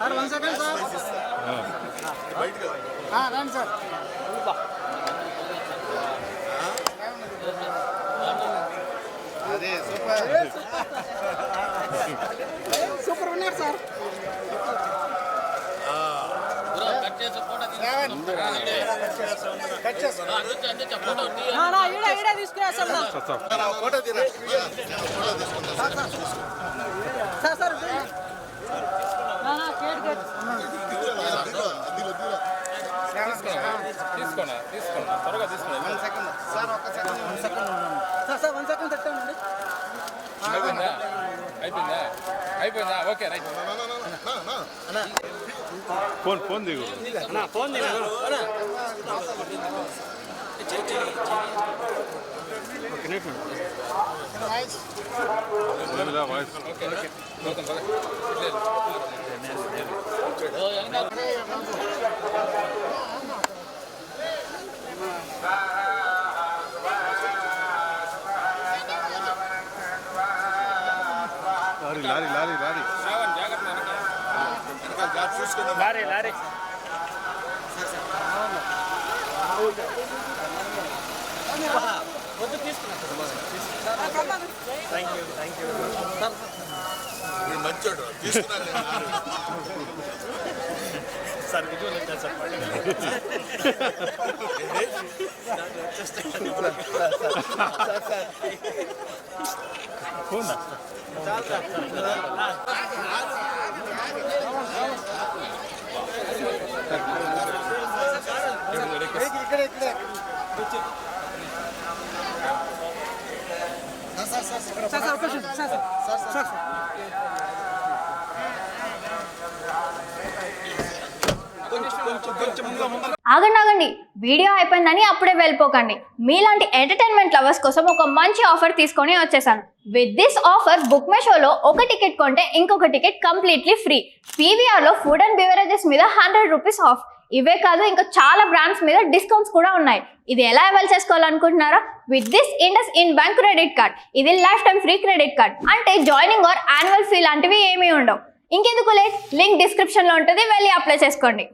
Sir 1 second sir రండి sir అదే super super ఉన్నారు సార్ తీసుకోండి త్వరగా తీసుకోండి. 1 second sir, 1 second sir 1 second పెట్టండి. అయిపోయిందా ఓకే రైట్. ఫోన్ దిగు phone voice lorry lorry lorry lorry lorry మంచోడు తీసుకున్నాను సార్ విజువల్ వచ్చారు సార్ ఆగండి వీడియో అయిపోయిందని అప్పుడే వెళ్ళిపోకండి. మీలాంటి ఎంటర్టైన్మెంట్ లవర్స్ కోసం ఒక మంచి ఆఫర్ తీసుకొని వచ్చేసాను. With this offer book my షోలో ఒక టికెట్ కొంటే ఇంకొక టికెట్ కంప్లీట్లీ ఫ్రీ. పీవీఆర్లో ఫుడ్ అండ్ బెవరేజెస్ మీద 100 రూపీస్ ఆఫ్. ఇవే కాదు, ఇంకా చాలా బ్రాండ్స్ మీద డిస్కౌంట్స్ కూడా ఉన్నాయి. ఇది ఎలా అవైల్ చేసుకోవాలనుకుంటున్నారా? With this IndusInd bank credit card. ఇది lifetime free credit card. అంటే జాయినింగ్ ఆర్ యాన్యువల్ ఫీ లాంటివి ఏమీ ఉండవు. ఇంకెందుకు లేట్, లింక్ డిస్క్రిప్షన్లో ఉంటుంది, వెళ్ళి అప్లై చేసుకోండి.